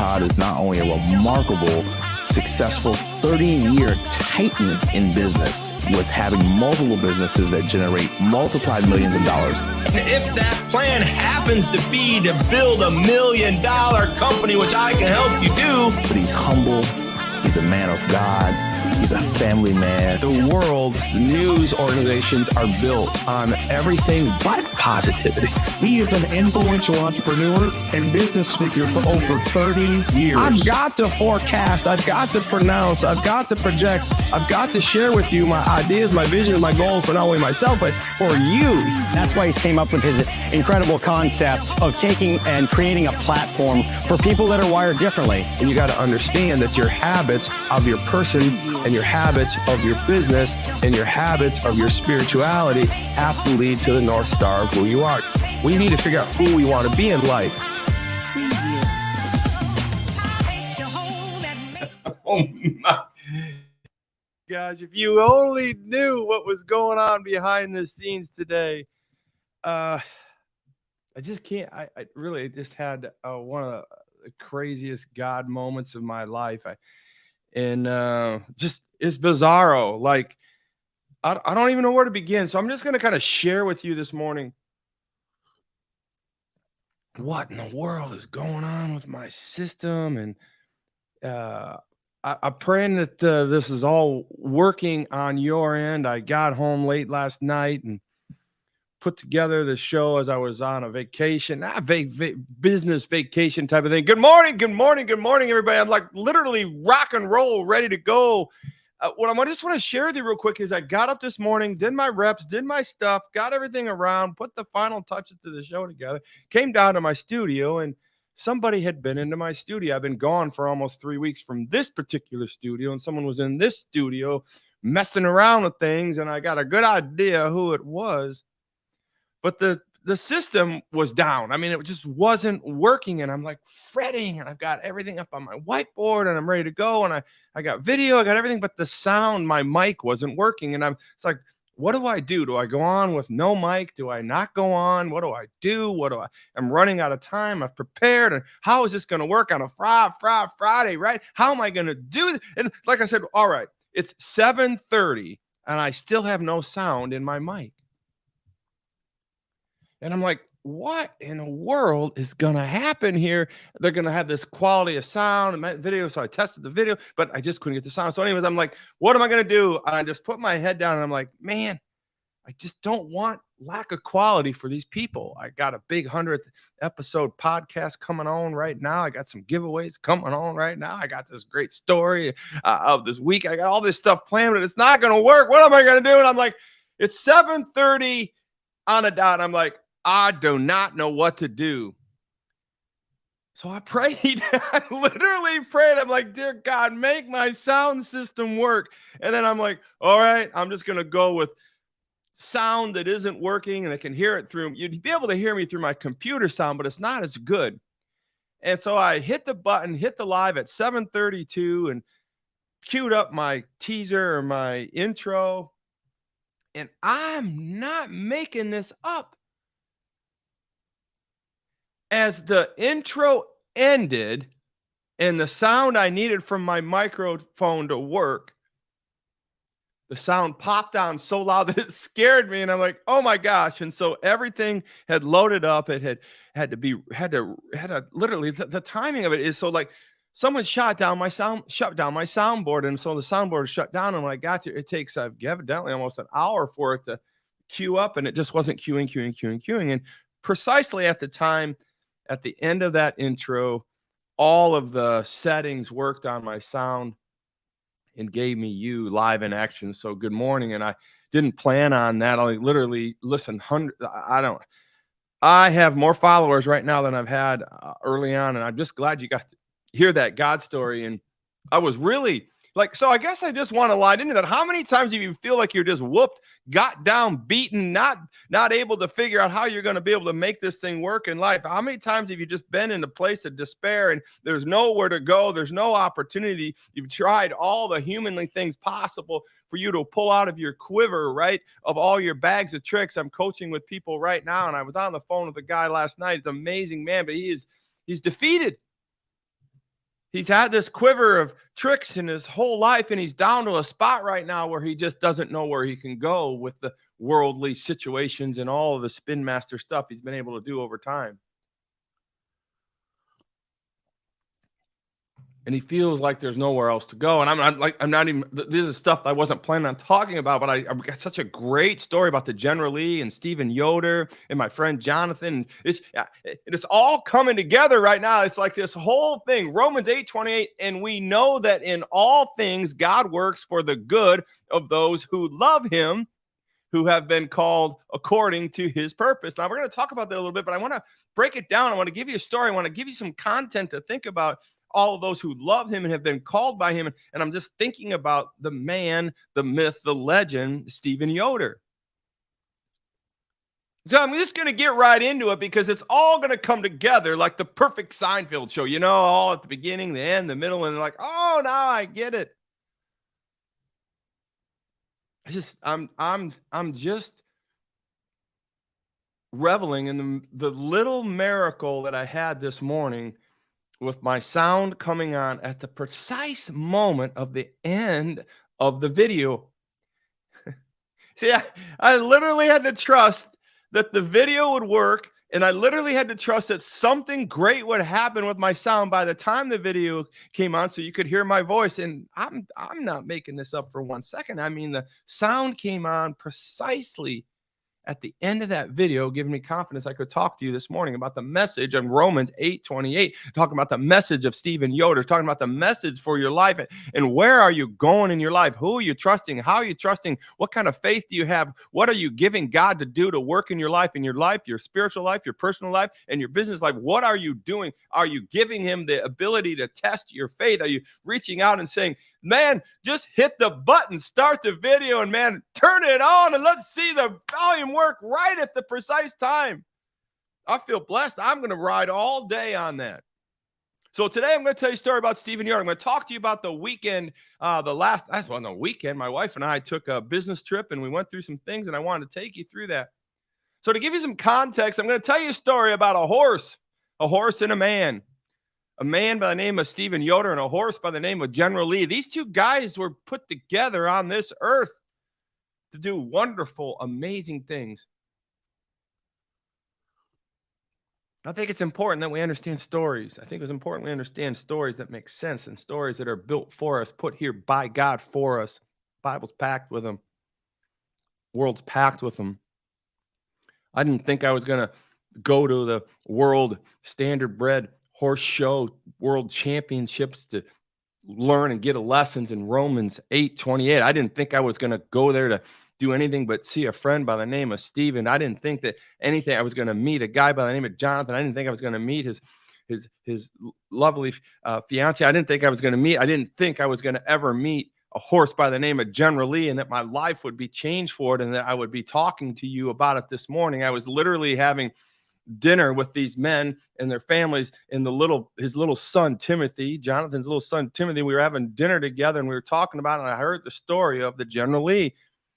Todd is not only a remarkable, successful 30-year titan in business with having multiple businesses that generate multiplied millions of dollars. And if that plan happens to be to build $1 million company, which I can help you do. But he's humble. He's a man of God. He's a family man. The world's news organizations are built on everything but positivity. He is an influential entrepreneur and business speaker for over 30 years. I've got to forecast. I've got to pronounce. I've got to project. I've got to share with you my ideas, my vision, my goals for not only myself, but for you. That's why he's came up with his incredible concept of taking and creating a platform for people that are wired differently. And you got to understand that your habits of your person and your habits of your business and your habits of your spirituality have to lead to the North Star of who you are. We need to figure out who we want to be in life. Oh my. Gosh, if you only knew what was going on behind the scenes today. I just can't. I really just had one of the craziest God moments of my life. Just it's bizarro. Like, I don't even know where to begin. So I'm just going to kind of share with you this morning what in the world is going on with my system. And I'm praying that this is all working on your end. I got home late last night and put together the show as I was on a vacation, business vacation type of thing. Good morning, everybody. I'm like literally rock and roll, ready to go. What I just want to share with you real quick is I got up this morning, did my reps, did my stuff, got everything around, put the final touches to the show together, came down to my studio, and somebody had been into my studio. I've been gone for almost 3 weeks from this particular studio, and someone was in this studio messing around with things, and I got a good idea who it was. But the system was down. I mean, it just wasn't working. And I'm like fretting, and I've got everything up on my whiteboard and I'm ready to go. And I got video, I got everything, but the sound, my mic wasn't working. And it's like, what do I do? Do I go on with no mic? Do I not go on? What do I do? I'm running out of time. I've prepared. And how is this going to work on a Friday, right? How am I going to do this? And like I said, all right, it's 7:30 and I still have no sound in my mic. And I'm like, what in the world is going to happen here? They're going to have this quality of sound and video. So I tested the video, but I just couldn't get the sound. So anyways, I'm like, what am I going to do? And I just put my head down and I'm like, man, I just don't want lack of quality for these people. I got a big 100th episode podcast coming on right now. I got some giveaways coming on right now. I got this great story of this week. I got all this stuff planned, but it's not going to work. What am I going to do? And I'm like, it's 7:30 on the dot. I'm like, I do not know what to do. So I prayed. I literally prayed. I'm like, dear God, make my sound system work. And then I'm like, all right, I'm just going to go with sound that isn't working and I can hear it through. You'd be able to hear me through my computer sound, but it's not as good. And so I hit the button, hit the live at 7:32 and queued up my teaser or my intro. And I'm not making this up. As the intro ended and the sound I needed from my microphone to work, the sound popped on so loud that it scared me. And I'm like, oh my gosh. And so everything had loaded up. It had to literally, the timing of it is so like someone shut down my soundboard. And so the soundboard shut down. And when I got to, it takes evidently almost an hour for it to queue up, and it just wasn't queuing. And precisely at the time, at the end of that intro, all of the settings worked on my sound and gave me you live in action. So good morning. And I didn't plan on that. I literally listen, I have more followers right now than I've had early on. And I'm just glad you got to hear that God story. And I was really like, so I guess I just want to lie into that. How many times do you feel like you're just whooped, got down, beaten, not able to figure out how you're going to be able to make this thing work in life? How many times have you just been in a place of despair and there's nowhere to go? There's no opportunity. You've tried all the humanly things possible for you to pull out of your quiver, right? Of all your bags of tricks. I'm coaching with people right now. And I was on the phone with a guy last night. He's an amazing man, but he's defeated. He's had this quiver of tricks in his whole life, and he's down to a spot right now where he just doesn't know where he can go with the worldly situations and all of the spin master stuff he's been able to do over time. And he feels like there's nowhere else to go. And I'm not even, this is stuff I wasn't planning on talking about, but I got such a great story about the General Lee and Stephen Yoder and my friend Jonathan. It's all coming together right now. It's like this whole thing, Romans 8:28. And we know that in all things, God works for the good of those who love him, who have been called according to his purpose. Now, we're going to talk about that a little bit, but I want to break it down. I want to give you a story. I want to give you some content to think about all of those who love him and have been called by him. And I'm just thinking about the man, the myth, the legend, Stephen Yoder. So I'm just going to get right into it because it's all going to come together like the perfect Seinfeld show, you know, all at the beginning, the end, the middle, and like, oh, now I get it. I'm just reveling in the little miracle that I had this morning with my sound coming on at the precise moment of the end of the video. See, I literally had to trust that the video would work, and I literally had to trust that something great would happen with my sound by the time the video came on so you could hear my voice. And I'm not making this up for 1 second. I mean, the sound came on precisely at the end of that video, giving me confidence I could talk to you this morning about the message of Romans 8:28, talking about the message of Stephen Yoder, talking about the message for your life and where are you going in your life? Who are you trusting? How are you trusting? What kind of faith do you have? What are you giving God to do to work in your life, your spiritual life, your personal life, and your business life? What are you doing? Are you giving him the ability to test your faith? Are you reaching out and saying, man, just hit the button, start the video, and man, turn it on and let's see the volume work right at the precise time? I feel blessed. I'm going to ride all day on that. So today I'm going to tell you a story about Stephen Yoder. I'm going to talk to you about the weekend, the weekend, my wife and I took a business trip and we went through some things and I wanted to take you through that. So to give you some context, I'm going to tell you a story about a horse and a man. A man by the name of Stephen Yoder and a horse by the name of General Lee. These two guys were put together on this earth to do wonderful, amazing things. I think it's important that we understand stories. I think it's important we understand stories that make sense and stories that are built for us, put here by God for us. The Bible's packed with them. The world's packed with them. I didn't think I was going to go to the world standardbred horse show world championships to learn and get lessons in Romans 8:28. I didn't think I was going to go there to do anything but see a friend by the name of Stephen. I didn't think that anything I was going to meet a guy by the name of Jonathan. I didn't think I was going to meet his lovely fiance. I didn't think I was going to ever meet a horse by the name of General Lee, and that my life would be changed for it, and that I would be talking to you about it this morning. I was literally having dinner with these men and their families and his little son Timothy, Jonathan's little son Timothy. We were having dinner together and we were talking about it, and I heard the story of the General Lee,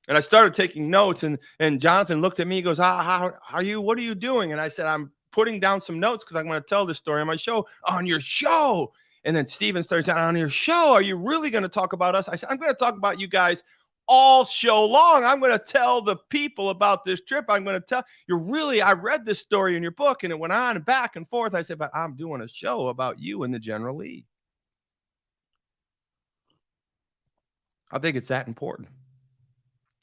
and I started taking notes, and Jonathan looked at me. He goes, how are you? What are you doing? And I said, I'm putting down some notes because I'm going to tell this story on my show. On your show? And then Stephen started saying, on your show, are you really going to talk about us? I said, I'm going to talk about you guys all show long. I'm going to tell the people about this trip. I'm going to tell I read this story in your book, and it went on and back and forth. I said, but I'm doing a show about you and the General Lee. I think it's that important.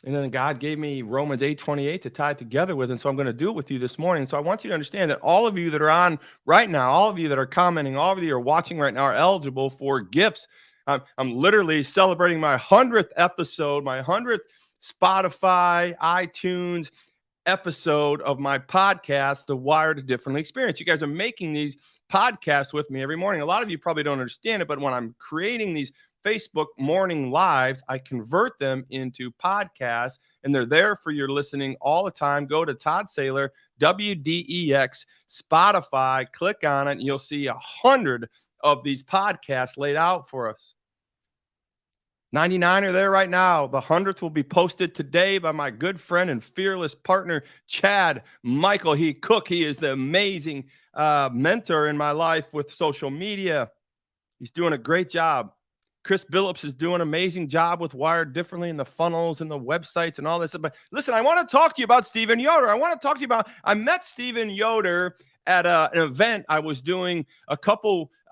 And then God gave me Romans 8:28 to tie it together with, and so I'm going to do it with you this morning. So I want you to understand that all of you that are on right now, all of you that are commenting, all of you that are watching right now are eligible for gifts. I'm literally celebrating my 100th episode, my 100th Spotify, iTunes episode of my podcast, The Wired Differently Experience. You guys are making these podcasts with me every morning. A lot of you probably don't understand it, but when I'm creating these Facebook morning lives, I convert them into podcasts, and they're there for your listening all the time. Go to Todd Saylor, WDEX, Spotify, click on it, and you'll see 100 of these podcasts laid out for us. 99 are there right now. The 100th will be posted today by my good friend and fearless partner, Chad Michael Cook. He is the amazing mentor in my life with social media. He's doing a great job. Chris Billups is doing an amazing job with Wired Differently and the funnels and the websites and all this. But listen, I want to talk to you about Stephen Yoder. I met Stephen Yoder at an event I was doing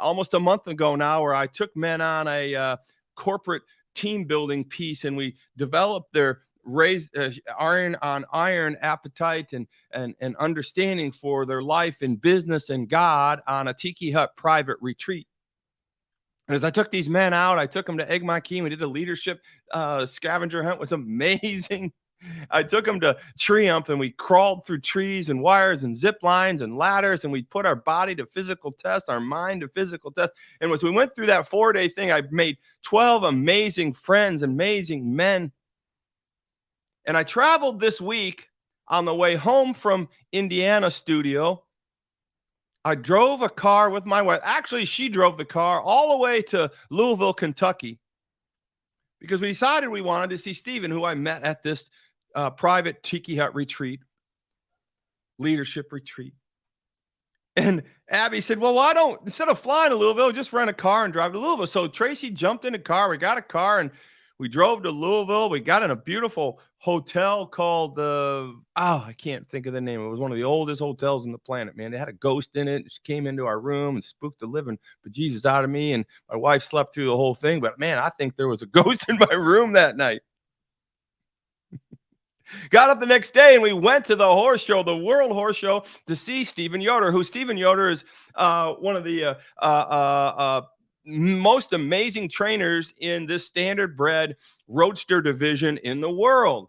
almost a month ago now, where I took men on a corporate team building piece, and we developed their raised iron on iron appetite and understanding for their life in business and God on a Tiki Hut private retreat. And as I took these men out, I took them to Egg My Key. We did a leadership scavenger hunt. It was amazing. I took them to Triumph, and we crawled through trees and wires and zip lines and ladders, and we put our body to physical test, our mind to physical test. And as we went through that 4-day thing, I made 12 amazing friends, amazing men. And I traveled this week on the way home from Indiana studio. I drove a car with my wife. Actually, she drove the car all the way to Louisville, Kentucky, because we decided we wanted to see Stephen, who I met at this private Tiki Hut retreat, leadership retreat. And Abby said, well, why don't, instead of flying to Louisville, just rent a car and drive to Louisville. So Tracy jumped in a car. We got a car, and we drove to Louisville. We got in a beautiful hotel called I can't think of the name. It was one of the oldest hotels on the planet, man. They had a ghost in it. She came into our room and spooked the living bejesus out of me. And my wife slept through the whole thing. But man, I think there was a ghost in my room that night. Got up the next day, and we went to the horse show, the World Horse Show, to see Stephen Yoder, who Stephen Yoder is one of the most amazing trainers in this standard bred roadster division in the world.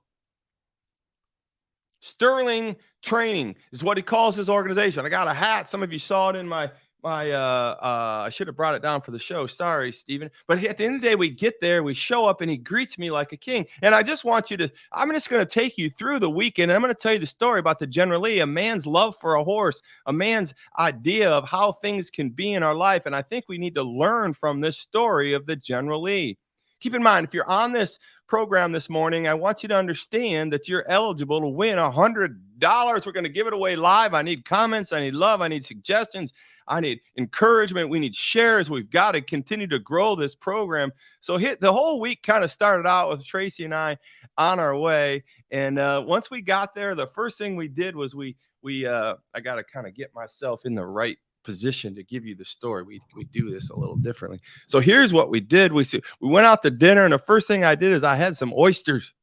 Sterling Training is what he calls his organization. I got a hat. Some of you saw it in my I should have brought it down for the show. Sorry, Stephen. But at the end of the day, we get there, we show up, and he greets me like a king. And I just want you to, I'm just going to take you through the weekend. And I'm going to tell you the story about the General Lee, a man's love for a horse, a man's idea of how things can be in our life. And I think we need to learn from this story of the General Lee. Keep in mind, if you're on this program this morning, I want you to understand that you're eligible to win $100. We're going to give it away live. I need comments. I need love. I need suggestions. I need encouragement. We need shares. We've got to continue to grow this program. So the whole week kind of started out with Tracy and I on our way. And once we got there, the first thing we did was I got to kind of get myself in the right position to give you the story. We do this a little differently. So here's what we did. We went out to dinner, and the first thing I did is I had some oysters.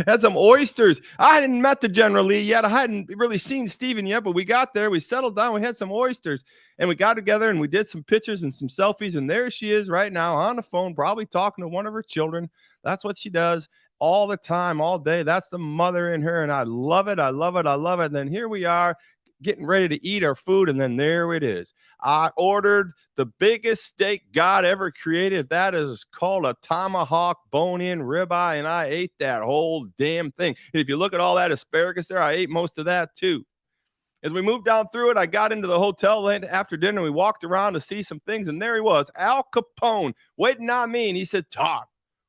Had some oysters. I hadn't met the General Lee yet. I hadn't really seen Stephen yet, but we got there. We settled down. We had some oysters, and we got together, and we did some pictures and some selfies. And there she is right now on the phone, probably talking to one of her children. That's what she does all the time, all day. That's the mother in her, and I love it. I love it. I love it. And then here we are, getting ready to eat our food, and then there it is. I ordered the biggest steak God ever created. That is called a tomahawk bone-in ribeye, and I ate that whole damn thing. And if you look at all that asparagus there, I ate most of that too. As we moved down through it, I got into the hotel late after dinner. We walked around to see some things, and there he was, Al Capone, waiting on me, and he said, Todd,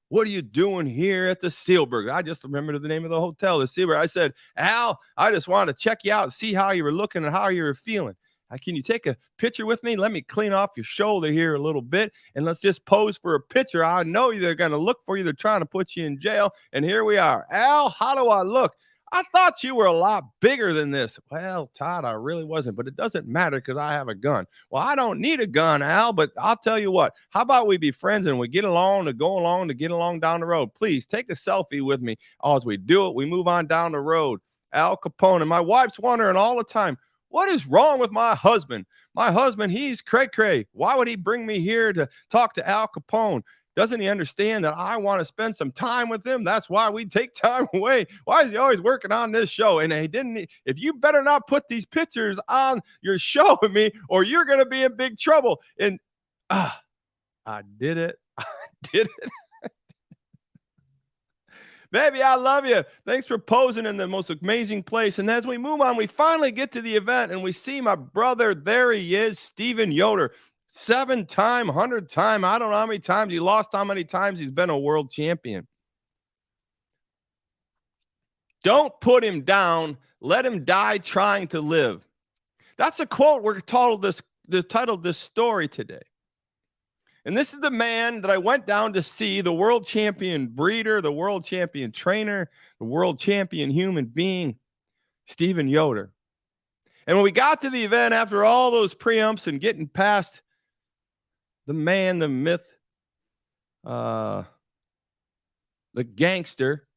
what are you doing here at the Sealburg? I just remembered the name of the hotel, the Sealburg. I said, Al, I just wanted to check you out and see how you were looking and how you were feeling. Can you take a picture with me? Let me clean off your shoulder here a little bit, and let's just pose for a picture. I know they're going to look for you. They're trying to put you in jail, and here we are. Al, how do I look? I thought you were a lot bigger than this. Well, Todd, I really wasn't, but it doesn't matter because I have a gun. Well, I don't need a gun, Al, but I'll tell you what. How about we be friends and we get along to go along to get along down the road? Please take a selfie with me. As we do it, we move on down the road. Al Capone. And my wife's wondering all the time, what is wrong with my husband? My husband, he's cray-cray. Why would he bring me here to talk to Al Capone? Doesn't he understand that I want to spend some time with him? That's why we take time away. Why is he always working on this show? And he didn't. If you better not put these pictures on your show with me, or you're going to be in big trouble. And I did it. I did it. Baby, I love you. Thanks for posing in the most amazing place. And as we move on, we finally get to the event, and we see my brother. There he is, Stephen Yoder. 7-time, 100-time. I don't know how many times he lost, how many times he's been a world champion. Don't put him down. Let him die trying to live. That's a quote we're told titled this story today. And this is the man that I went down to see, the world champion breeder, the world champion trainer, the world champion human being, Stephen Yoder. And when we got to the event, after all those preumps and getting past the man, the myth, the gangster,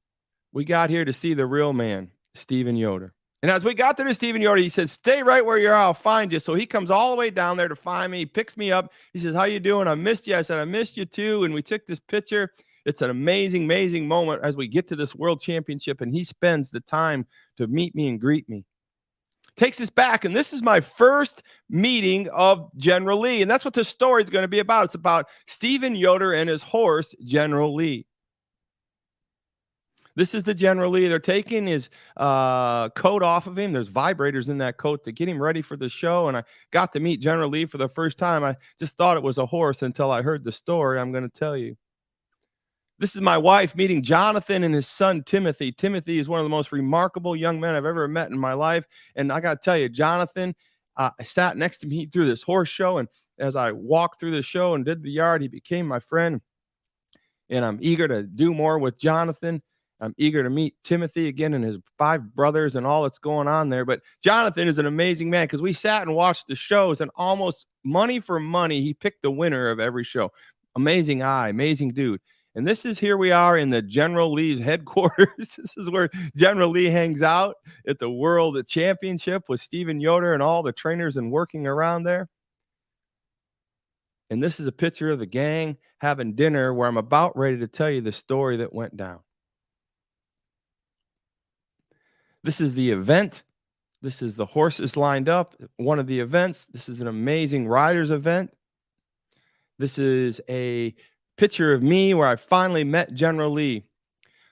we got here to see the real man, Stephen Yoder. And as we got to Stephen Yoder, he said, "Stay right where you are. I'll find you." So he comes all the way down there to find me. He picks me up. He says, "How you doing? I missed you." I said, "I missed you too." And we took this picture. It's an amazing, amazing moment as we get to this world championship. And he spends the time to meet me and greet me. Takes us back. And this is my first meeting of General Lee. And that's what the story is going to be about. It's about Stephen Yoder and his horse, General Lee. This is the General Lee. They're taking his coat off of him. There's vibrators in that coat to get him ready for the show. And I got to meet General Lee for the first time. I just thought it was a horse until I heard the story I'm going to tell you. This is my wife meeting Jonathan and his son, Timothy. Timothy is one of the most remarkable young men I've ever met in my life. And I got to tell you, Jonathan, I sat next to me through this horse show. And as I walked through the show and did the yard, he became my friend. And I'm eager to do more with Jonathan. I'm eager to meet Timothy again and his 5 brothers and all that's going on there. But Jonathan is an amazing man because we sat and watched the shows, and almost money for money, he picked the winner of every show. Amazing eye, amazing dude. And this is, here we are in the General Lee's headquarters. This is where General Lee hangs out at the World Championship with Stephen Yoder and all the trainers and working around there. And this is a picture of the gang having dinner where I'm about ready to tell you the story that went down. This is the event. This is the horses lined up. One of the events. This is an amazing riders event. This is a picture of me where I finally met General Lee.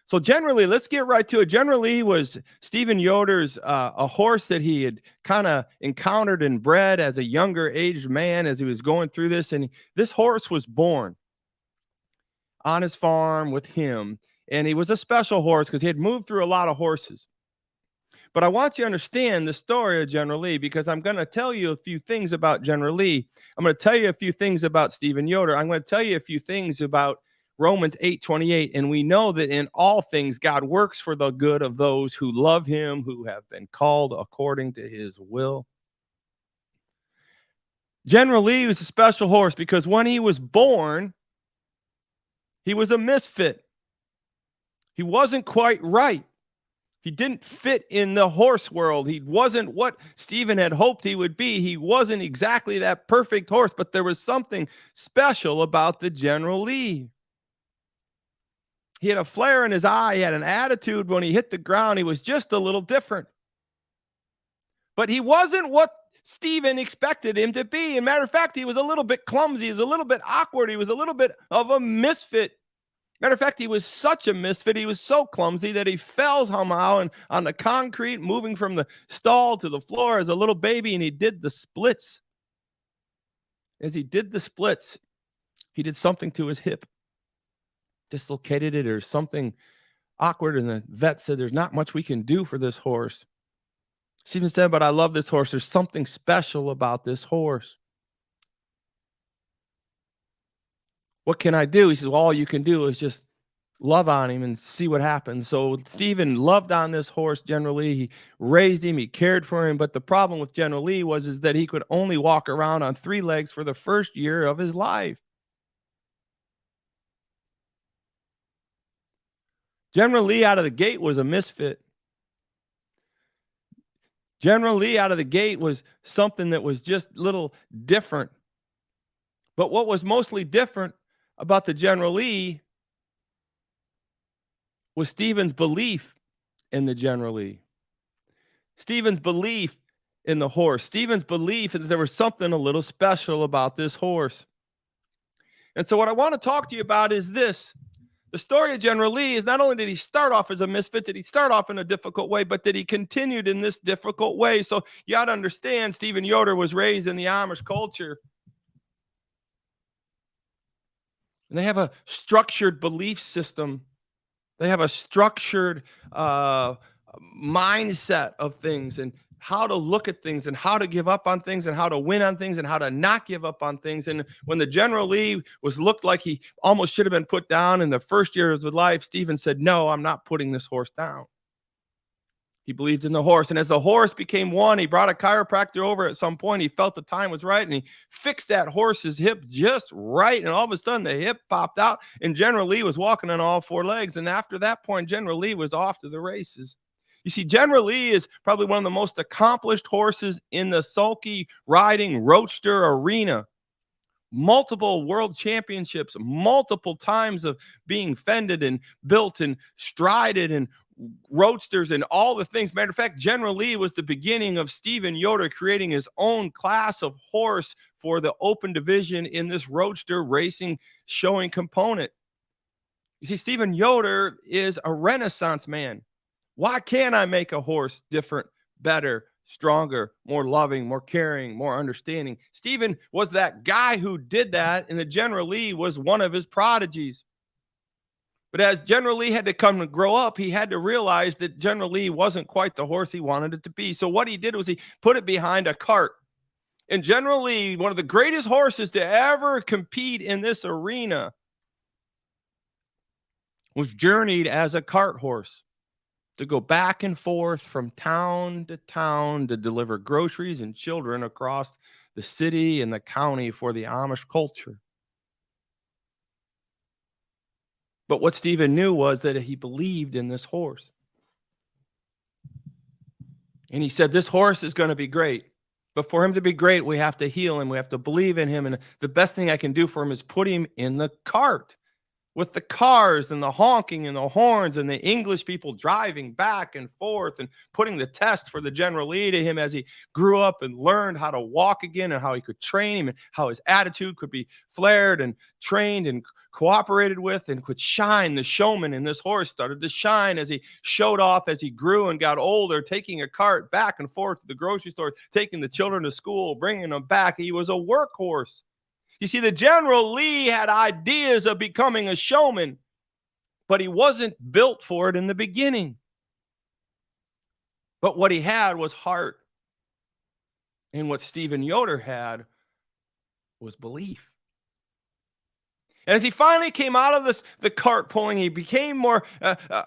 So General Lee, let's get right to it. General Lee was Stephen Yoder's a horse that he had kind of encountered and bred as a younger aged man as he was going through this. And this horse was born on his farm with him. And he was a special horse because he had moved through a lot of horses. But I want you to understand the story of General Lee because I'm going to tell you a few things about General Lee. I'm going to tell you a few things about Stephen Yoder. I'm going to tell you a few things about Romans 8:28. And we know that in all things, God works for the good of those who love him, who have been called according to his will. General Lee was a special horse because when he was born, he was a misfit. He wasn't quite right. He didn't fit in the horse world. He wasn't what Stephen had hoped he would be. He wasn't exactly that perfect horse, but there was something special about the General Lee. He had a flare in his eye. He had an attitude when he hit the ground. He was just a little different. But he wasn't what Stephen expected him to be. As a matter of fact, he was a little bit clumsy. He was a little bit awkward. He was a little bit of a misfit. Matter of fact, he was such a misfit, he was so clumsy that he fell somehow and on the concrete, moving from the stall to the floor as a little baby, and he did the splits. As he did the splits, he did something to his hip, dislocated it or something awkward, and the vet said, "There's not much we can do for this horse." Stephen said, "But I love this horse. There's something special about this horse. What can I do?" He says, "Well, all you can do is just love on him and see what happens." So Stephen loved on this horse, General Lee. He raised him, he cared for him. But the problem with General Lee is that he could only walk around on 3 legs for the first year of his life. General Lee out of the gate was a misfit. General Lee out of the gate was something that was just a little different. But what was mostly different about the General Lee was Stephen's belief in the General Lee. Stephen's belief in the horse. Stephen's belief is that there was something a little special about this horse. And so what I want to talk to you about is this. The story of General Lee is not only did he start off as a misfit, did he start off in a difficult way, but that he continued in this difficult way. So you got to understand, Stephen Yoder was raised in the Amish culture. And they have a structured belief system. They have a structured mindset of things. And how to look at things and how to give up on things and how to win on things and how to not give up on things. And when the General Lee looked like he almost should have been put down in the first year of his life, Stephen said, "No, I'm not putting this horse down." He believed in the horse. And as the horse became one, he brought a chiropractor over at some point. He felt the time was right and he fixed that horse's hip just right. And all of a sudden the hip popped out and General Lee was walking on all four legs. And after that point, General Lee was off to the races. You see, General Lee is probably one of the most accomplished horses in the sulky riding roadster arena. Multiple world championships, multiple times of being fended and built and strided and roadsters and all the things. Matter of fact, General Lee was the beginning of Stephen Yoder creating his own class of horse for the open division in this roadster racing showing component. You see, Stephen Yoder is a Renaissance man. Why can't I make a horse different, better, stronger, more loving, more caring, more understanding? Stephen was that guy who did that, and the General Lee was one of his prodigies. But as General Lee had to come to grow up, he had to realize that General Lee wasn't quite the horse he wanted it to be. So what he did was he put it behind a cart. And General Lee, one of the greatest horses to ever compete in this arena, was journeyed as a cart horse to go back and forth from town to town to deliver groceries and children across the city and the county for the Amish culture. But what Stephen knew was that he believed in this horse. And he said, this horse is going to be great. But for him to be great, we have to heal him. We have to believe in him. And the best thing I can do for him is put him in the cart with the cars and the honking and the horns and the English people driving back and forth and putting the test for the General Lee to him as he grew up and learned how to walk again and how he could train him and how his attitude could be flared and trained and cooperated with and could shine. The showman in this horse started to shine as he showed off as he grew and got older, taking a cart back and forth to the grocery store, taking the children to school, bringing them back. He was a workhorse. You see, the General Lee had ideas of becoming a showman, but he wasn't built for it in the beginning. But what he had was heart. And what Stephen Yoder had was belief. And as he finally came out of the cart pulling, he became more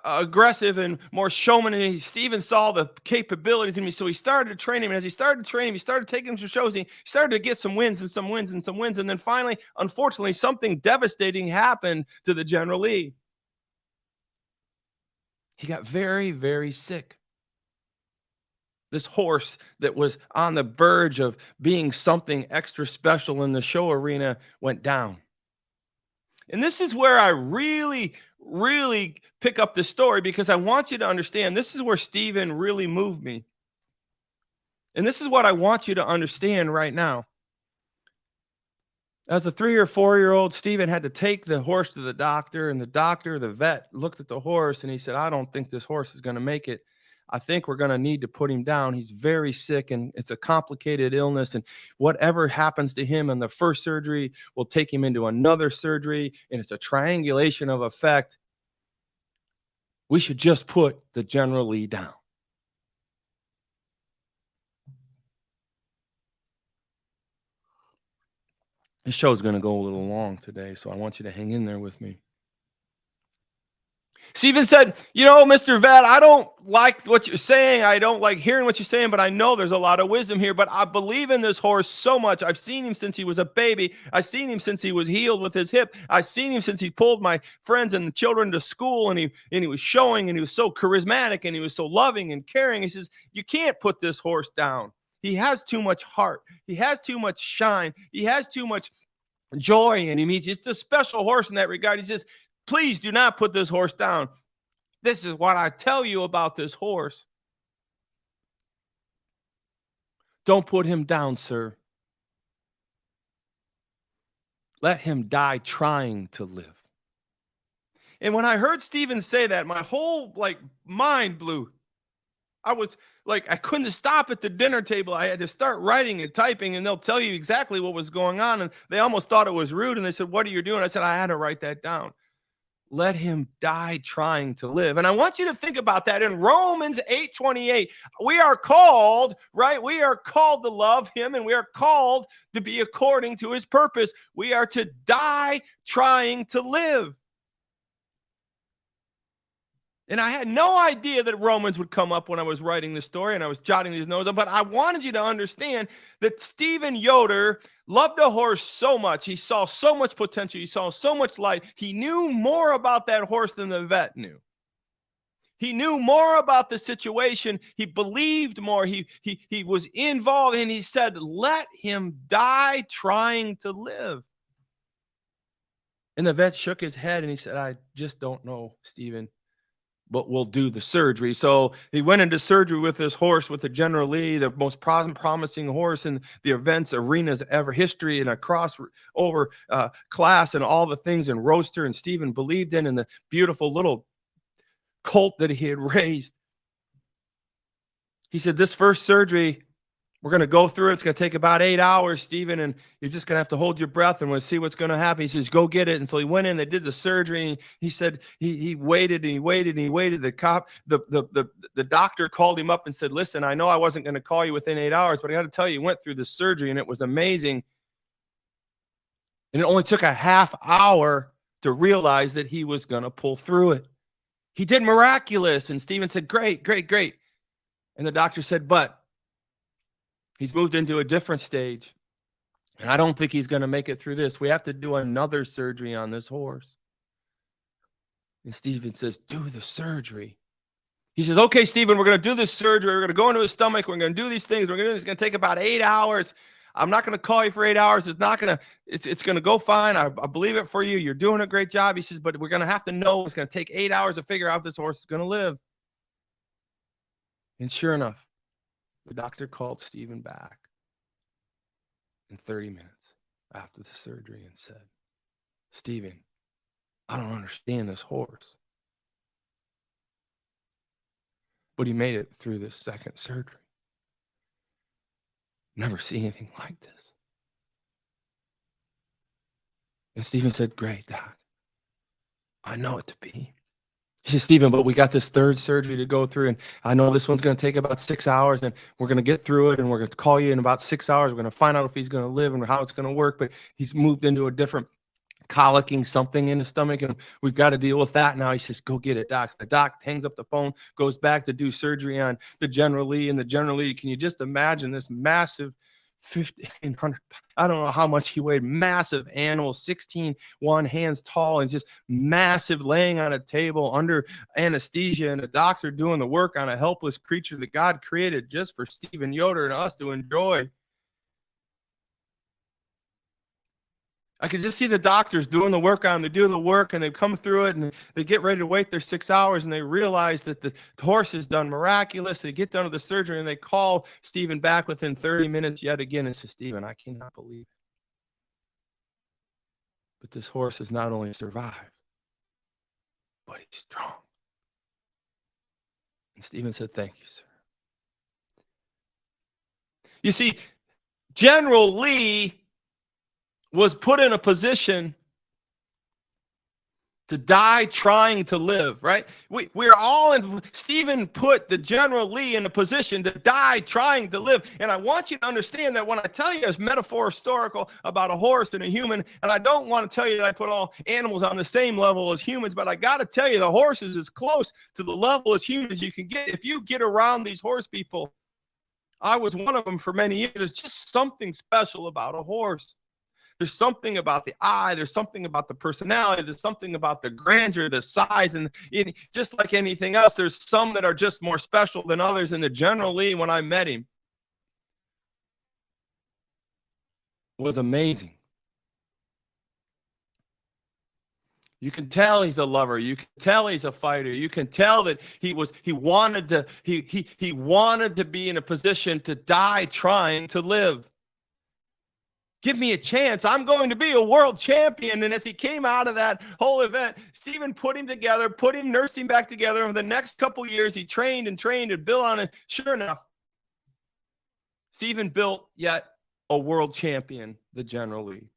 aggressive and more showman. And Stephen saw the capabilities in me, so he started to train him. And as he started to train him, he started taking him to shows. He started to get some wins and some wins and some wins. And then finally, unfortunately, something devastating happened to the General Lee. He got very, very sick. This horse that was on the verge of being something extra special in the show arena went down. And this is where I really, really pick up the story, because I want you to understand this is where Stephen really moved me. And this is what I want you to understand right now. As a 3 or 4-year-old, Stephen had to take the horse to the doctor, and the vet, looked at the horse and he said, "I don't think this horse is going to make it. I think we're going to need to put him down. He's very sick and it's a complicated illness. And whatever happens to him in the first surgery will take him into another surgery. And it's a triangulation of effect. We should just put the General Lee down." This show is going to go a little long today, so I want you to hang in there with me. Stephen said, "You know, Mr. Vet, I don't like what you're saying. I don't like hearing what you're saying, but I know there's a lot of wisdom here. But I believe in this horse so much. I've seen him since he was a baby. I've seen him since he was healed with his hip. I've seen him since he pulled my friends and the children to school, and he was showing, and he was so charismatic, and he was so loving and caring." He says, "You can't put this horse down. He has too much heart. He has too much shine. He has too much joy in him. He's just a special horse in that regard." He says, "Please do not put this horse down. This is what I tell you about this horse. Don't put him down, sir. Let him die trying to live." And when I heard Stephen say that, my whole mind blew. I was like, I couldn't stop at the dinner table. I had to start writing and typing, and they'll tell you exactly what was going on. And they almost thought it was rude. And they said, "What are you doing?" I said, "I had to write that down. let him die trying to live. And I want you to think about that in Romans 8:28. We are called, right? We are called to love him, and we are called to be according to his purpose. We are to die trying to live. And I had no idea that Romans would come up when I was writing this story and I was jotting these notes up, but I wanted you to understand that Stephen Yoder loved the horse so much. He saw so much potential. He saw so much light. He knew more about that horse than the vet knew. He knew more about the situation. He believed more. He was involved, and he said, let him die trying to live. And the vet shook his head and he said, I just don't know, Stephen, but we'll do the surgery. So he went into surgery with this horse, with the General Lee, the most promising horse in the events arenas ever history, and a crossover class and all the things, and roaster, and Stephen believed in, and the beautiful little colt that he had raised. He said, this first surgery, we're going to go through it. It's going to take about 8 hours, Stephen, and you're just going to have to hold your breath and we'll see what's going to happen. He says, go get it. And so he went in, they did the surgery. And he said he waited and he waited and he waited. The doctor called him up and said, listen, I know I wasn't going to call you within 8 hours, but I got to tell you, he went through the surgery and it was amazing. And it only took a half hour to realize that he was going to pull through it. He did miraculous. And Stephen said, great, great, great. And the doctor said, but he's moved into a different stage, and I don't think he's going to make it through this. We have to do another surgery on this horse. And Stephen says, do the surgery. He says, okay, Stephen, we're going to do this surgery. We're going to go into his stomach. We're going to do these things. We're going to do this. It's going to take about 8 hours. I'm not going to call you for 8 hours. It's going to go fine. I believe it for you. You're doing a great job. He says, but we're going to have to know it's going to take 8 hours to figure out if this horse is going to live. And sure enough, the doctor called Stephen back in 30 minutes after the surgery and said, Stephen, I don't understand this horse. But he made it through this second surgery. Never seen anything like this. And Stephen said, great, Doc. I know it to be. He said, Stephen, but we got this third surgery to go through, and I know this one's going to take about 6 hours, and we're going to get through it, and we're going to call you in about 6 hours. We're going to find out if he's going to live and how it's going to work, but he's moved into a different colicking something in his stomach, and we've got to deal with that now. He says, go get it, Doc. The doc hangs up the phone, goes back to do surgery on the General Lee, and the General Lee, can you just imagine this massive 1,500, I don't know how much he weighed, massive animal, 16-1 hands tall, and just massive, laying on a table under anesthesia, and the doctor doing the work on a helpless creature that God created just for Stephen Yoder and us to enjoy. I could just see the doctors doing the work on them. They do the work, and they come through it, and they get ready to wait their 6 hours, and they realize that the horse has done miraculous. They get done with the surgery, and they call Stephen back within 30 minutes yet again and say, Stephen, I cannot believe it. But this horse has not only survived, but he's strong. And Stephen said, thank you, sir. You see, General Lee was put in a position to die trying to live, right? We're all in, Stephen put the General Lee in a position to die trying to live. And I want you to understand that when I tell you it's metaphor historical about a horse and a human, and I don't want to tell you that I put all animals on the same level as humans, but I got to tell you the horse is as close to the level as humans as you can get. If you get around these horse people, I was one of them for many years. There's just something special about a horse. There's something about the eye. There's something about the personality. There's something about the grandeur, the size, and just like anything else, there's some that are just more special than others. And the General Lee, when I met him, was amazing. You can tell he's a lover. You can tell he's a fighter. You can tell that he wanted to be in a position to die trying to live. Give me a chance. I'm going to be a world champion. And as he came out of that whole event, Stephen put him together, nursed him back together. Over the next couple years, he trained and built on it. Sure enough, Stephen built yet a world champion, the General Lee.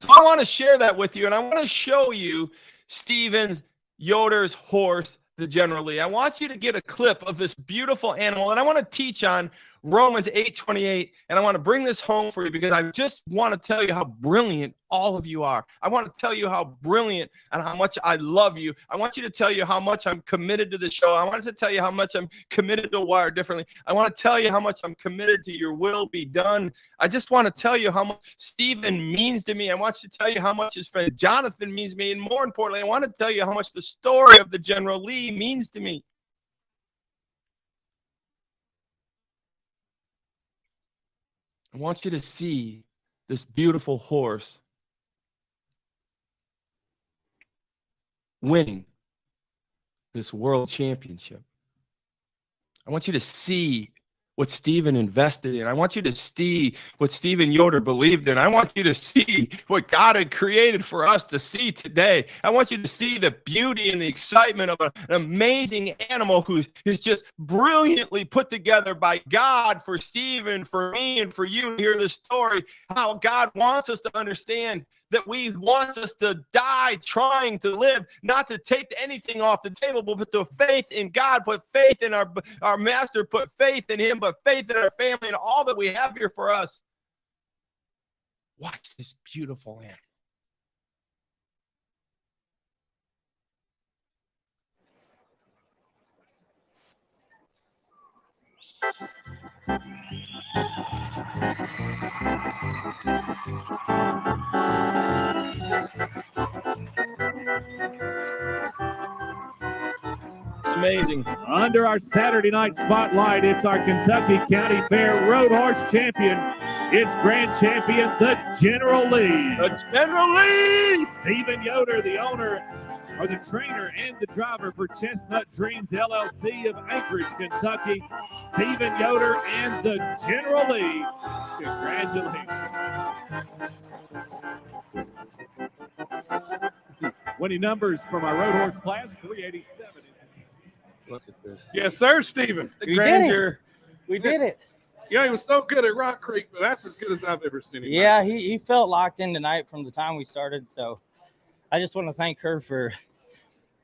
So I want to share that with you, and I want to show you Stephen Yoder's horse, the General Lee. I want you to get a clip of this beautiful animal, and I want to teach on Romans 8:28, and I want to bring this home for you because I just want to tell you how brilliant all of you are. I want to tell you how brilliant and how much I love you. I want you to tell you how much I'm committed to the show. I want to tell you how much I'm committed to Wire Differently. I want to tell you how much I'm committed to your will be done. I just want to tell you how much Stephen means to me. I want you to tell you how much his friend Jonathan means to me. And more importantly, I want to tell you how much the story of the General Lee means to me. I want you to see this beautiful horse winning this world championship. I want you to see what Stephen invested in. I want you to see what Stephen Yoder believed in. I want you to see what God had created for us to see today. I want you to see the beauty and the excitement of an amazing animal who is just brilliantly put together by God for Stephen, for me, and for you to hear this story, how God wants us to understand that He wants us to die trying to live, not to take anything off the table, but to faith in God, put faith in our Master, put faith in Him, but faith in our family and all that we have here for us. Watch this beautiful animal. It's amazing. Under our Saturday night spotlight, it's our Kentucky County Fair Road Horse Champion. It's Grand Champion, the General Lee. The General Lee! Stephen Yoder, the owner or the trainer and the driver for Chestnut Dreams LLC of Anchorage, Kentucky. Stephen Yoder and the General Lee. Congratulations. Winning numbers from our road horse class, 387. Look at this. Yes, sir, Stephen. The grandeur. We did it. Yeah, he was so good at Rock Creek, but that's as good as I've ever seen him. Yeah, he felt locked in tonight from the time we started. So I just want to thank her for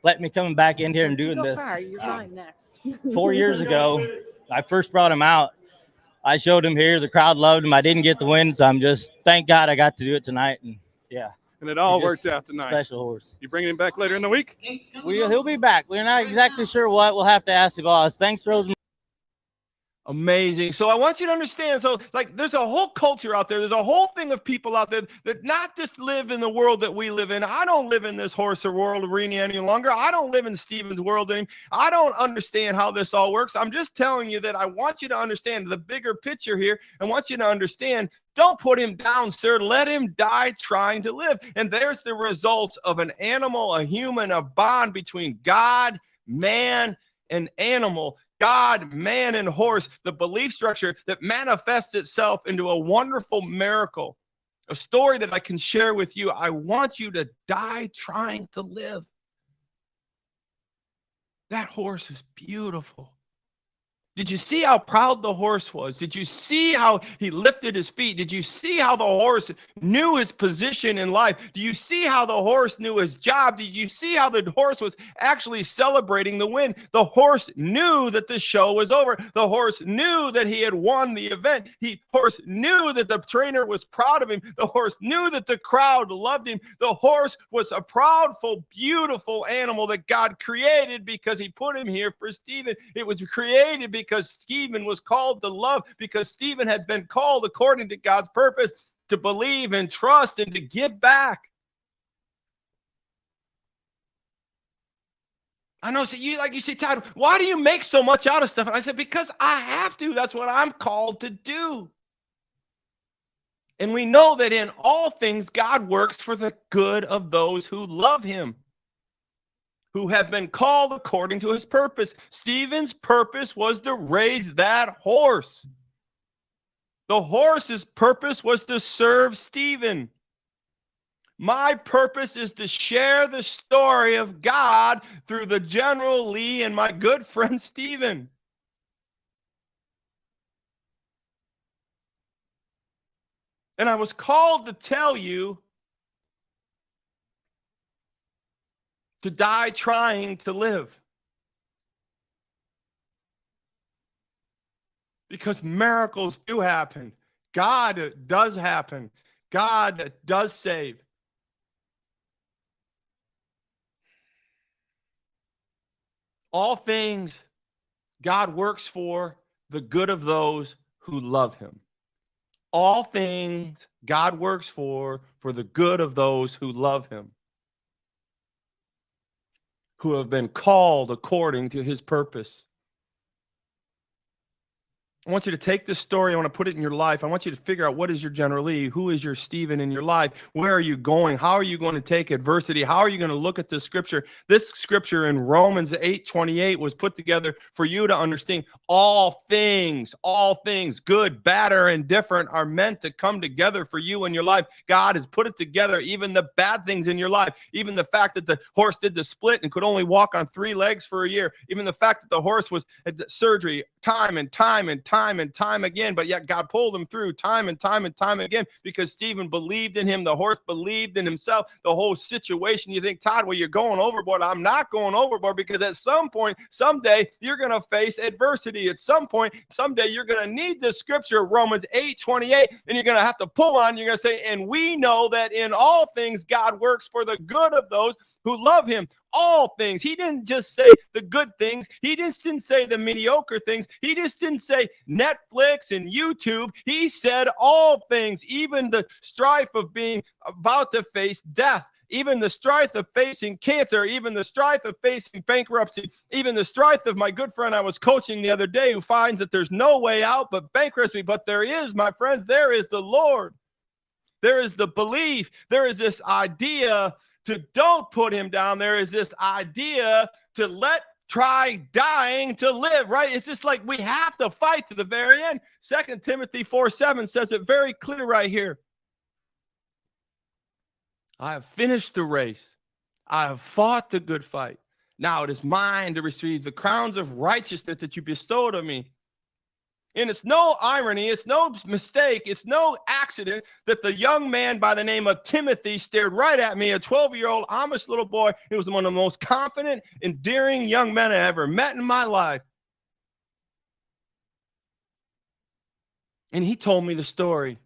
letting me come back in here and doing this. You're going next. 4 years ago, I first brought him out. I showed him here. The crowd loved him. I didn't get the win, so I'm just thank God I got to do it tonight. And yeah. And it all He's worked just out tonight. Special horse. You bringing him back later in the week? He'll be back. We're not exactly sure what. We'll have to ask the boss. Thanks, Rosemary. Amazing. So I want you to understand. So, like, there's a whole culture out there. There's a whole thing of people out there that not just live in the world that we live in. I don't live in this horse or world arena any longer. I don't live in Stephen's world anymore. I don't understand how this all works. I'm just telling you that I want you to understand the bigger picture here. I want you to understand. Don't put him down, sir. Let him die trying to live. And there's the results of an animal, a human, a bond between God, man, and animal. God, man, and horse, the belief structure that manifests itself into a wonderful miracle, a story that I can share with you. I want you to die trying to live. That horse is beautiful. Did you see how proud the horse was? Did you see how he lifted his feet? Did you see how the horse knew his position in life? Do you see how the horse knew his job? Did you see how the horse was actually celebrating the win? The horse knew that the show was over. The horse knew that he had won the event. The horse knew that the trainer was proud of him. The horse knew that the crowd loved him. The horse was a proudful, beautiful animal that God created because he put him here for Stephen. It was created because Stephen was called to love, because Stephen had been called according to God's purpose to believe and trust and to give back. I know, so you say, Todd, why do you make so much out of stuff? And I said, because I have to. That's what I'm called to do. And we know that in all things, God works for the good of those who love him, who have been called according to his purpose. Stephen's purpose was to raise that horse. The horse's purpose was to serve Stephen. My purpose is to share the story of God through the General Lee and my good friend Stephen. And I was called to tell you to die trying to live. Because miracles do happen. God does happen. God does save. All things God works for the good of those who love him. All things God works for the good of those who love him, who have been called according to his purpose. I want you to take this story. I want to put it in your life. I want you to figure out what is your General Lee? Who is your Stephen in your life? Where are you going? How are you going to take adversity? How are you going to look at this scripture? This scripture in Romans 8:28 was put together for you to understand all things, good, bad, or indifferent, are meant to come together for you in your life. God has put it together, even the bad things in your life, even the fact that the horse did the split and could only walk on 3 legs for a year, even the fact that the horse was at surgery time and time again, but yet God pulled him through time and time again because Stephen believed in him. The horse believed in himself. The whole situation. You think, Todd, well, you're going overboard. I'm not going overboard, because at some point, someday, you're going to face adversity. At some point, someday, you're going to need this scripture, Romans 8:28, and you're going to have to pull on. You're going to say, and we know that in all things God works for the good of those who love him. All things. He didn't just say the good things. He just didn't say the mediocre things. He just didn't say Netflix and YouTube. He said all things, even the strife of being about to face death, even the strife of facing cancer, even the strife of facing bankruptcy, even the strife of my good friend I was coaching the other day, who finds that there's no way out but bankruptcy. But there is, my friends, there is the Lord. There is the belief. There is this idea to don't put him down. There is this idea to try dying to live, right? It's just like we have to fight to the very end. 2 Timothy 4:7 says it very clear right here. I have finished the race. I have fought the good fight. Now it is mine to receive the crowns of righteousness that you bestowed on me. And it's no irony, it's no mistake, it's no accident that the young man by the name of Timothy stared right at me, a 12-year-old Amish little boy. He was one of the most confident, endearing young men I ever met in my life. And he told me the story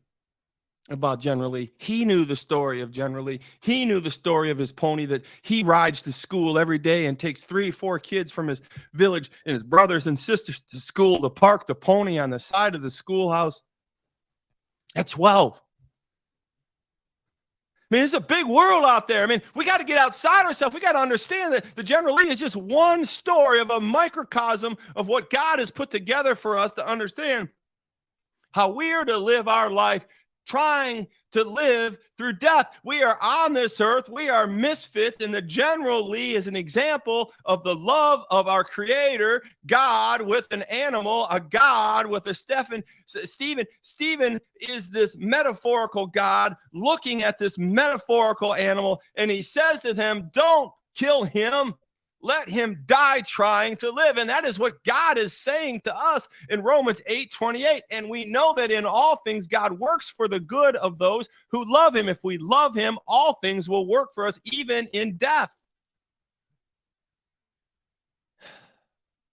about General Lee. He knew the story of General Lee. He knew the story of his pony, that he rides to school every day and takes 3 or 4 kids from his village and his brothers and sisters to school to park the pony on the side of the schoolhouse at 12. I mean, it's a big world out there. I mean, we got to get outside ourselves. We got to understand that the General Lee is just one story of a microcosm of what God has put together for us to understand how we are to live our life, trying to live through death. We are on this earth. We are misfits, and the General Lee is an example of the love of our Creator, God with an animal, a God with a Stephen. Stephen is this metaphorical God looking at this metaphorical animal, and he says to them, don't kill him. Let him die trying to live. And that is what God is saying to us in Romans 8:28. And we know that in all things, God works for the good of those who love him. If we love him, all things will work for us, even in death.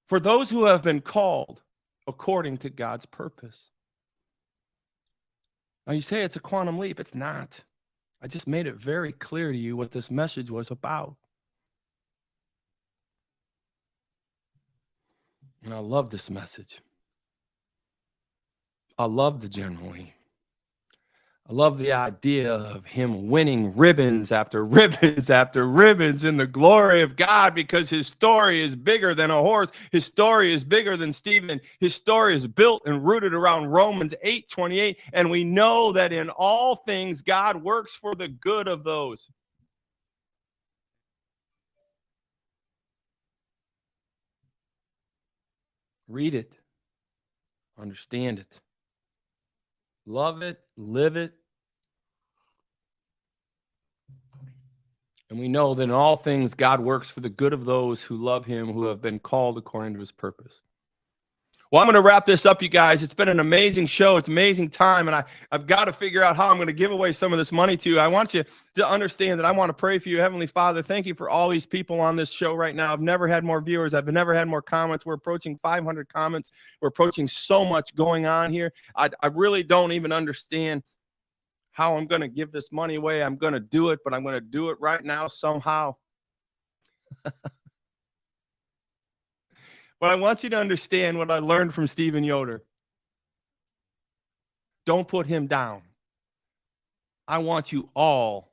For those who have been called according to God's purpose. Now you say it's a quantum leap. It's not. I just made it very clear to you what this message was about. And I love this message. I love the General Lee. I love the idea of him winning ribbons after ribbons after ribbons in the glory of God, because his story is bigger than a horse. His story is bigger than Stephen. His story is built and rooted around Romans 8:28. And we know that in all things, God works for the good of those. Read it. Understand it. Love it. Live it. And we know that in all things, God works for the good of those who love him, who have been called according to his purpose. Well, I'm going to wrap this up, you guys. It's been an amazing show. It's an amazing time, and I've got to figure out how I'm going to give away some of this money to you. I want you to understand that I want to pray for you. Heavenly Father, thank you for all these people on this show right now. I've never had more viewers. I've never had more comments. We're approaching 500 comments. We're approaching so much going on here. I really don't even understand how I'm going to give this money away. I'm going to do it, but I'm going to do it right now somehow. But I want you to understand what I learned from Stephen Yoder. Don't put him down. I want you all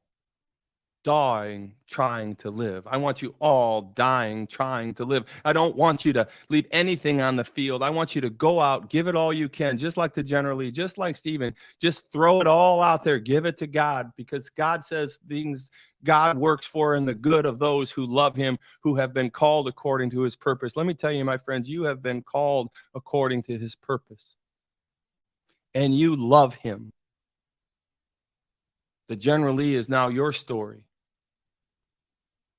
dying, trying to live. I want you all dying, trying to live. I don't want you to leave anything on the field. I want you to go out, give it all you can, just like the General Lee, just like Stephen. Just throw it all out there. Give it to God, because God says things God works for in the good of those who love him, who have been called according to his purpose. Let me tell you, my friends, you have been called according to his purpose, and you love him. The General Lee is now your story.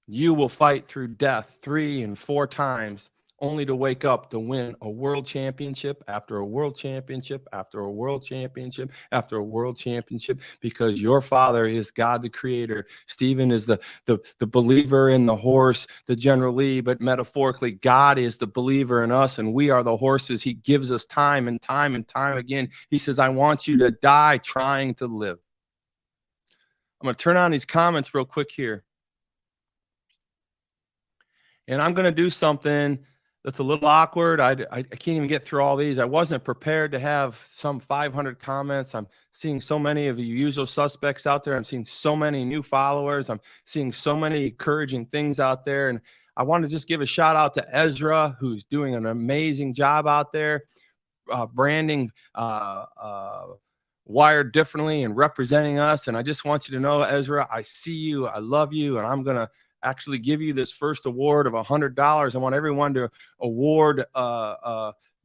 You will fight through death 3 and 4 times, only to wake up to win a world championship after a world championship after a world championship after a world championship, because your father is God the creator. Stephen is the believer in the horse, the General Lee, but metaphorically, God is the believer in us, and we are the horses. He gives us time and time and time again. He says, I want you to die trying to live. I'm going to turn on these comments real quick here. And I'm going to do something that's a little awkward. I can't even get through all these. I wasn't prepared to have some 500 comments. I'm seeing so many of you usual suspects out there. I'm seeing so many new followers. I'm seeing so many encouraging things out there. And I want to just give a shout out to Ezra, who's doing an amazing job out there, branding Wired differently and representing us. And I just want you to know, Ezra, I see you. I love you. And I'm going to actually give you this first award of $100. I want everyone to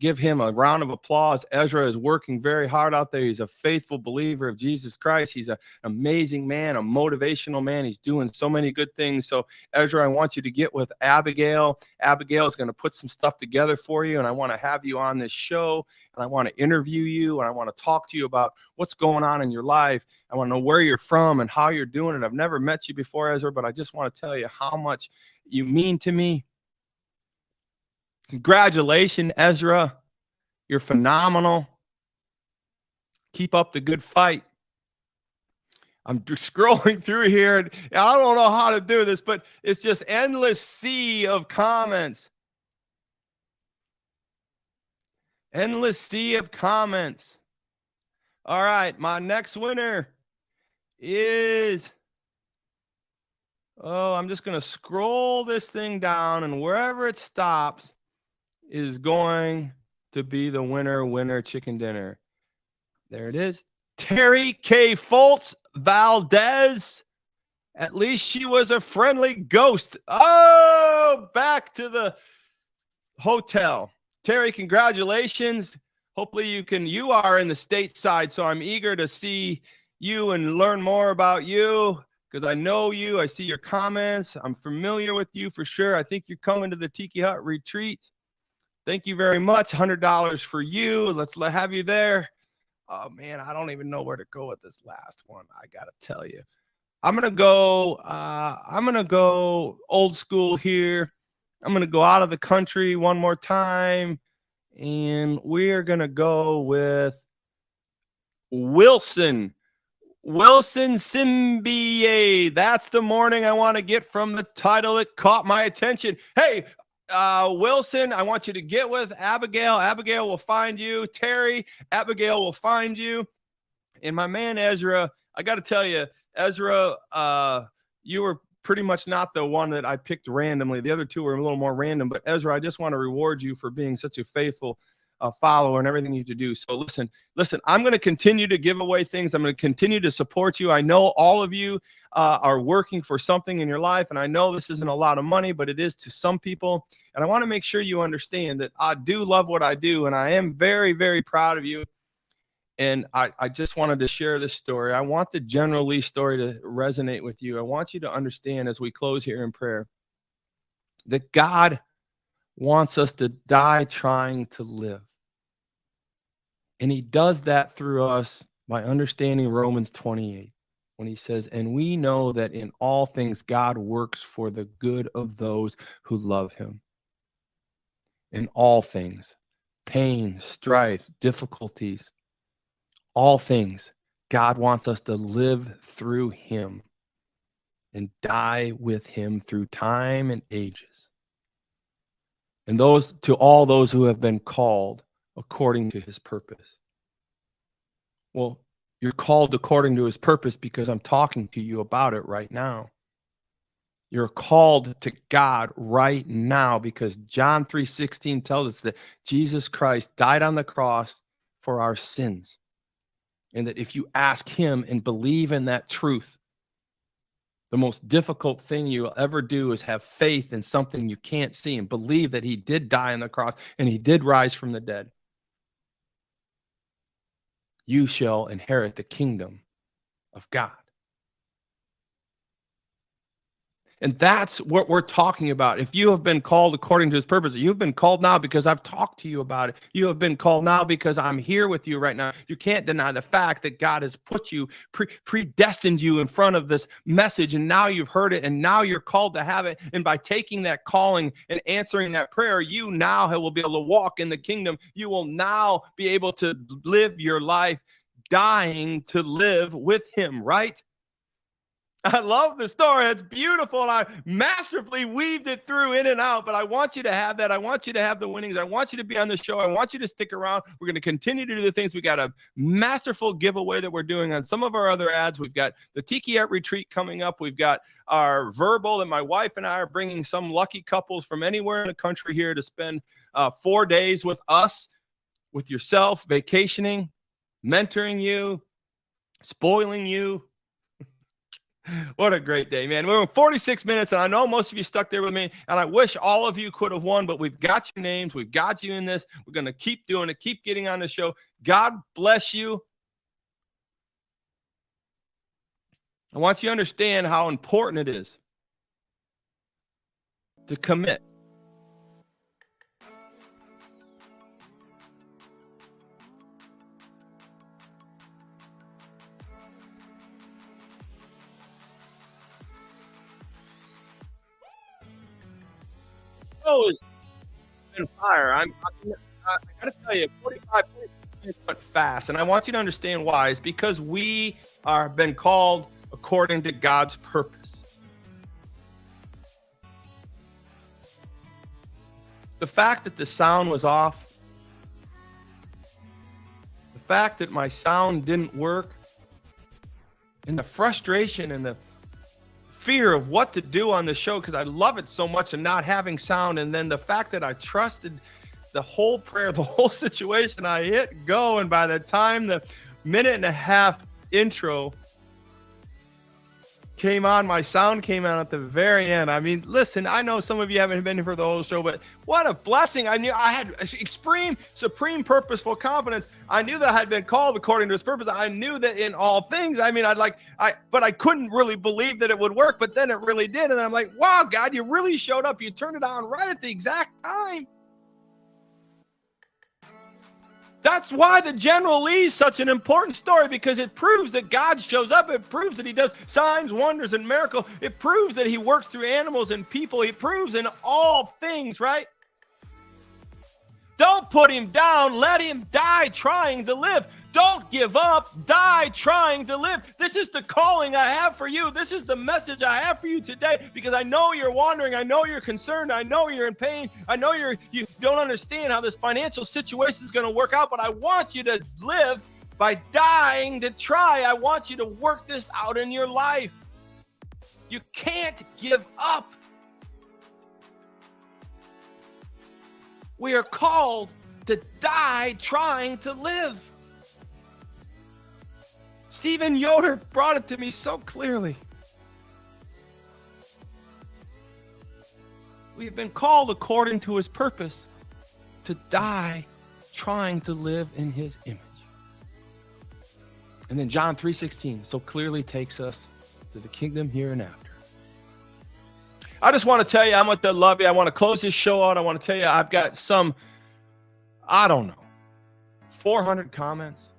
give him a round of applause. Ezra is working very hard out there. He's a faithful believer of Jesus Christ. He's an amazing man, a motivational man. He's doing so many good things. So Ezra, I want you to get with Abigail. Abigail is going to put some stuff together for you, and I want to have you on this show, and I want to interview you, and I want to talk to you about what's going on in your life. I want to know where you're from and how you're doing it. I've never met you before, Ezra, but I just want to tell you how much you mean to me. Congratulations, Ezra. You're phenomenal. Keep up the good fight. I'm scrolling through here, and I don't know how to do this, but it's just endless sea of comments. Endless sea of comments. All right, my next winner is... Oh, I'm just going to scroll this thing down, and wherever it stops is going to be the winner chicken dinner. There it is. Terry K. Foltz Valdez. At least she was a friendly ghost. Oh, back to the hotel. Terry, congratulations. Hopefully you are in the stateside, so I'm eager to see you and learn more about you, because I know you. I see your comments. I'm familiar with you for sure. I think you're coming to the Tiki Hut retreat. Thank you very much. $100 for you. Let's have you there. Oh, man, I don't even know where to go with this last one. I got to tell you. I'm going to go old school here. I'm going to go out of the country one more time. And we're going to go with Wilson Simbier. That's the morning I want to get from the title that caught my attention. Hey, Wilson, I want you to get with Abigail. Abigail will find you. Terry, Abigail will find you. And my man Ezra, I got to tell you, Ezra, you were pretty much not the one that I picked randomly. The other two were a little more random. But Ezra, I just want to reward you for being such a faithful follower and everything you do. So listen, I'm going to continue to give away things. I'm going to continue to support you. I know all of you are working for something in your life, and I know this isn't a lot of money, but it is to some people. And I want to make sure you understand that I do love what I do, and I am very, very proud of you. And I just wanted to share this story. I want the General Lee story to resonate with you. I want you to understand as we close here in prayer that God wants us to die trying to live. And he does that through us by understanding Romans 28, when he says, and we know that in all things God works for the good of those who love him. In all things, pain, strife, difficulties, all things, God wants us to live through him and die with him through time and ages. And those to all those who have been called according to his purpose. Well, you're called according to his purpose because I'm talking to you about it right now. You're called to God right now because John 3:16 tells us that Jesus Christ died on the cross for our sins. And that if you ask him and believe in that truth, the most difficult thing you'll ever do is have faith in something you can't see and believe that he did die on the cross and he did rise from the dead. You shall inherit the kingdom of God. And that's what we're talking about. If you have been called according to his purpose, you've been called now because I've talked to you about it. You have been called now because I'm here with you right now. You can't deny the fact that God has put you, predestined you in front of this message, and now you've heard it, and now you're called to have it. And by taking that calling and answering that prayer, you now will be able to walk in the kingdom. You will now be able to live your life dying to live with him, right? I love the story. It's beautiful. And I masterfully weaved it through in and out, but I want you to have that. I want you to have the winnings. I want you to be on the show. I want you to stick around. We're going to continue to do the things. We got a masterful giveaway that we're doing on some of our other ads. We've got the Tiki Art Retreat coming up. We've got our verbal, and my wife and I are bringing some lucky couples from anywhere in the country here to spend 4 days with us, with yourself, vacationing, mentoring you, spoiling you. What a great day, man. We're in 46 minutes, and I know most of you stuck there with me, and I wish all of you could have won, but we've got your names. We've got you in this. We're going to keep doing it, keep getting on the show. God bless you. I want you to understand how important it is to commit. Is been fire. I gotta tell you, 45 minutes went fast, and I want you to understand why. It's because we are been called according to God's purpose. The fact that the sound was off, the fact that my sound didn't work, and the frustration and the fear of what to do on the show because I love it so much and not having sound, and then the fact that I trusted the whole prayer, the whole situation, I hit go, and by the time the minute and a half intro came on, my sound came on at the very end. I mean, listen, I know some of you haven't been here for the whole show, but what a blessing. I knew I had supreme purposeful confidence. I knew that I had been called according to his purpose. I knew that in all things, I mean, but I couldn't really believe that it would work, but then it really did. And I'm like, wow, God, you really showed up. You turned it on right at the exact time. That's why the General Lee is such an important story, because it proves that God shows up. It proves that he does signs, wonders, and miracles. It proves that he works through animals and people. It proves in all things, right? Don't put him down. Let him die trying to live. Don't give up. Die trying to live. This is the calling I have for you. This is the message I have for you today, because I know you're wandering. I know you're concerned. I know you're in pain. I know you don't understand how this financial situation is going to work out, but I want you to live by dying to try. I want you to work this out in your life. You can't give up. We are called to die trying to live. Stephen Yoder brought it to me so clearly. We have been called according to his purpose to die trying to live in his image. And then John 3:16 so clearly takes us to the kingdom here and after. I just want to tell you how much I love you. I want to close this show out. I want to tell you I've got some, I don't know, 400 comments.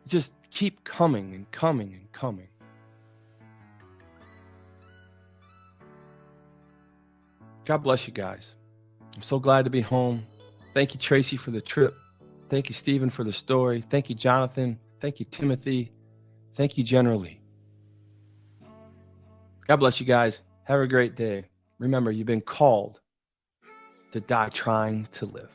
Just keep coming and coming and coming. God bless you guys. I'm so glad to be home. Thank you, Tracy, for the trip. Thank you, Stephen, for the story. Thank you, Jonathan. Thank you, Timothy. Thank you, General Lee. God bless you guys. Have a great day. Remember, you've been called to die trying to live.